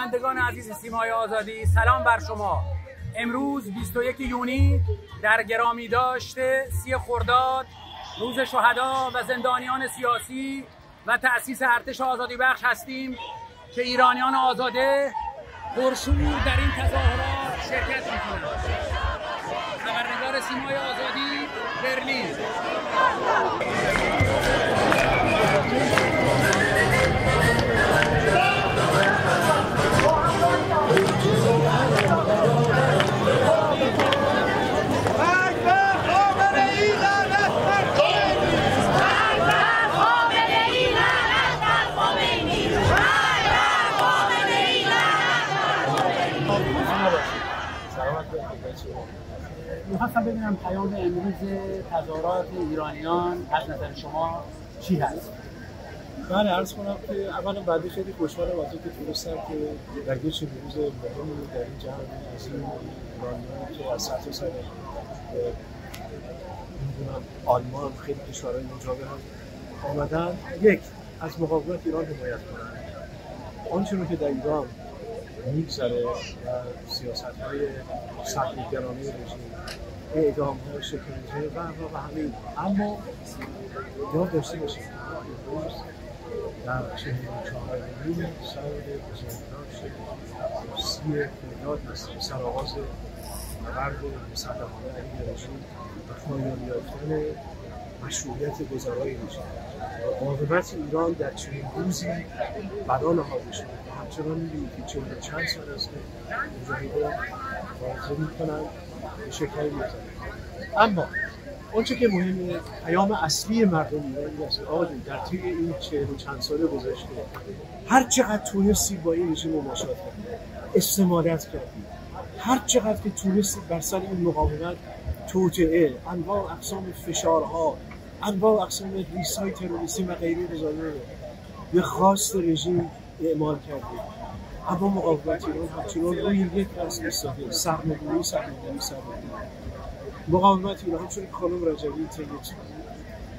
بینندگان عزیز سیمای آزادی، سلام بر شما. امروز 21 یونی در گرامی داشته 30 خرداد روز شهدا و زندانیان سیاسی و تأسیس ارتش آزادی بخش هستیم که ایرانیان آزاده پرشور در این تظاهرات شرکت می‌کنند. خبرنگار سیمای آزادی، برلین. می‌خواستم ببینم پیام امروز تظاهرات ایرانیان از نظر شما چی هست؟ من عرض کنم که اولا بعدی خیلی خوشحالم از اینکه تونستم که در یک روز مهمی در این جمع عظیم ایرانیان که از سرتاسر می‌دونم آلمان خیلی کشورهای مجاور آمدن، یک از مقاومت ایران حمایت کنند. آنچه رو که در ایران میگذره و سیاست‌های سختگیرانه رژیم، اعدام‌ها، شکنجه و همین، اما یاد داشته باشید امروز در 44 سال بزرگداشت 30 خرداد هستیم، سرآغاز نبرد مسلحانه علیه رژیم و پایان یافتن مشروعیت گذرای رژیم. مقاومت ایران در چنین روزی بنا نهاده شده و همچنان می‌بینید که چند سال است که مجاهدان مبارزه می‌کنند، به شکلی می‌زنند. اما آنچه که مهمه، پیام اصلی مردم ایرانی است. آقا در طی این 40 و چند سال گذشته هر چقدر تونستی با این رژیم مماشات کردی، استمالت کردی، هر چقدر که تونستی بر سر این مقاومت توطئه، انواع اقسام فشارها، انواع اقسام ریس‌های تروریستی و غیره گذاشته به خواست رژیم اعمال کردی، اما مقاومت ایران همچنان روی یک اصل ایستاده: سرنگونی. مقاومت ایران همچون خانم رجبی طی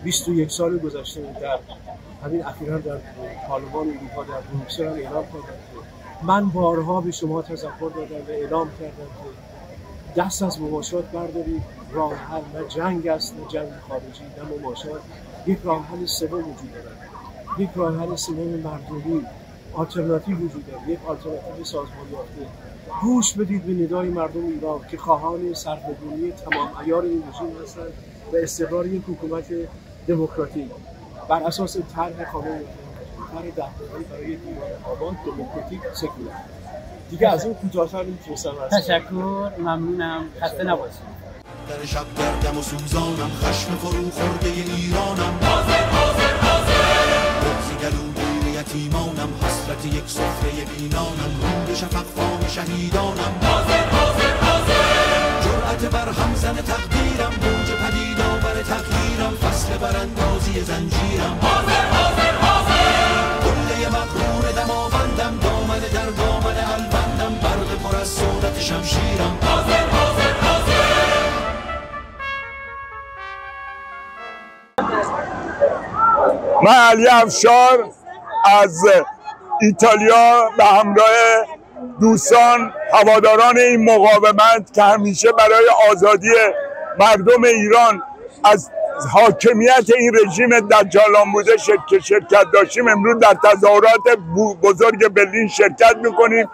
21 سال گذشته در همین اخیراً در پارلمان اروپا در بروکسل هم اعلام کردند که من بارها به شما تذکر دادم و اعلام کردم که دست از مماشات بردارید. راه حل نه جنگ است، نه جنگ خارجی، نه مماشات. یک راه حل سوم وجود دارد، یک راه حل سوم مردمی، آلترناتیو وجود دارد، یک آلترناتیو سازمان یافته. گوش بدید به ندای مردم ایران که خواهان سرنگونی تمام عیار این رژیم هستند و استقرار یک حکومت دموکراتیک بر اساس طرح خامنه‌ای، طرح ده‌نامه‌ای برای ایران آباد، دموکراتیک، سکولار. دیگه از اون کوتاه‌تر نمی‌تونستم. تشکر، ممنونم، خسته نباشید. در شب گردم و سوزانم، خشم فرو خورده ایرانم، بغض گلوگیر یتیمانم، حسرت یک سفره بینانم، نور شفق فام شهیدانم، جرأت بر همزن تقدیرم، موج پدید آور تغییرم، فصل براندازی زنجیرم، قله مغرور دماوندم، دامن در دامن البندم، برق پر از صورت شمشیرم. من علی افشار از ایتالیا به همراه دوستان هواداران این مقاومت که همیشه برای آزادی مردم ایران از حاکمیت این رژیم دجالان بوده شرکت داشتیم، امروز در تظاهرات بزرگ برلین شرکت میکنیم.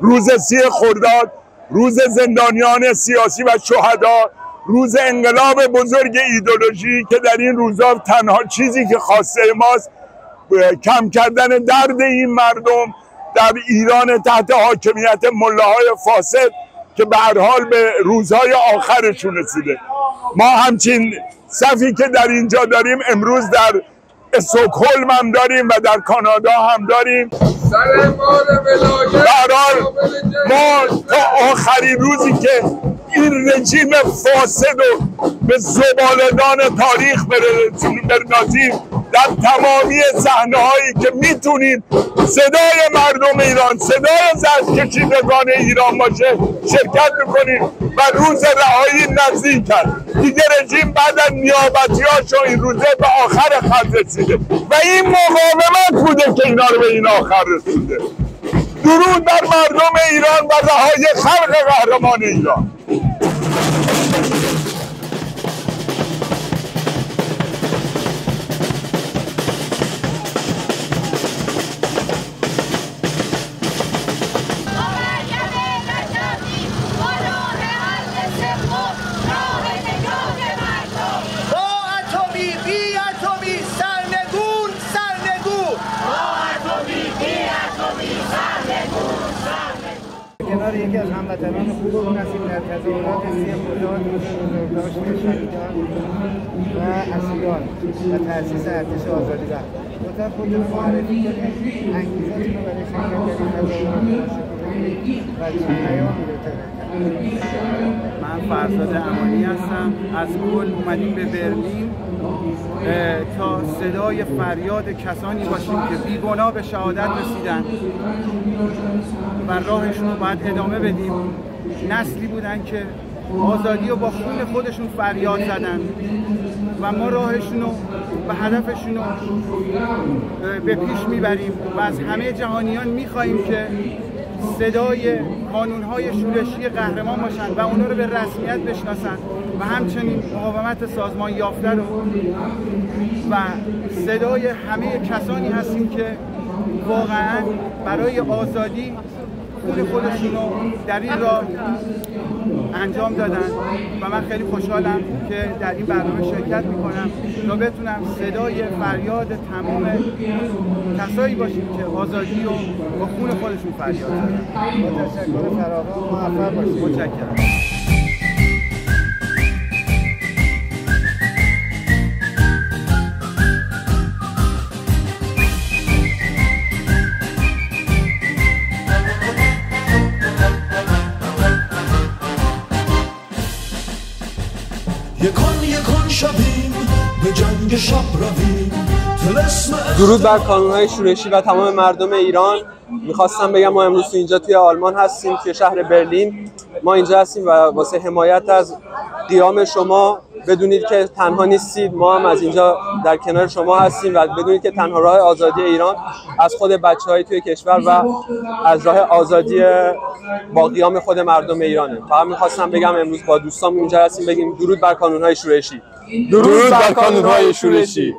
روز 30 خرداد، روز زندانیان سیاسی و شهدا، روز انقلاب بزرگ ایدئولوژی که در این روزا تنها چیزی که خواسته ماست کم کردن درد این مردم در ایران تحت حاکمیت ملاهای فاسد که به هر حال به روزهای آخرشون رسیده. ما همچین صفی که در اینجا داریم امروز در استکهلم هم داریم و در کانادا هم داریم. به هر حال ما تا آخرین روزی که این رژیم فاسد و به زباله‌دان تاریخ برنازیم در تمامی صحنه‌هایی که میتونید صدای مردم ایران، صدای زجرکشیدگان ایران باشه شرکت میکنید و روز رهایی نزدیک است. دیگه رژیم بعد از نیابتی‌هاش این روزه به آخر خط رسیده و این مقاومت بوده که اینا رو به این آخر رسیده. درود بر مردم ایران و رهای خلق قهرمان ایران. کنار یکی از هموطنان خوبمون هستیم در تظاهرات 30 خرداد روز بزرگداشت شهیدان و اسیران و تأسیس ارتش آزادیبخش. لطفاً خودتون معرفی کنید، انگیزتون رو برای شرکت در این تظاهرات و چه پیامی رو ترک. من فرزاد امانی هستم. از کل اومدیم به برلین تا صدای فریاد کسانی باشیم که بیگناه به شهادت رسیدن و راهشون رو باید ادامه بدیم. نسلی بودن که آزادی رو با خون خودشون فریاد زدن و ما راهشون رو و هدفشون رو به پیش میبریم و از همه جهانیان میخواییم که صدای کانونهای شورشی قهرمان باشن و اونا رو به رسمیت بشناسن و همچنین مقاومت سازمان یافته رو و صدای همه کسانی هستیم که واقعا برای آزادی خون خودشون رو در این راه انجام دادن و من خیلی خوشحالم که در این برنامه شرکت میکنم تا بتونم صدای فریاد تمام کسایی باشیم که آزادی رو با خون خودشون فریاد زدن. تشکر فراوان، موفق باشید. متشکرم. یکان شبیم به جنگ شب رویم. درود بر کانونهای شورشی و تمام مردم ایران. میخواستم بگم ما امروز اینجا توی آلمان هستیم، توی شهر برلین. ما اینجا هستیم و واسه حمایت از قیام شما. بدونید که تنها نیستید، ما هم از اینجا در کنار شما هستیم و بدونید که تنها راه آزادی ایران از خود بچه‌های توی کشور و از راه آزادی با قیام خود مردم ایرانه. فقط میخواستم بگم امروز با دوستان اینجا هستیم بگیم درود بر کانونهای شورشی. درود بر کانونهای شورشی.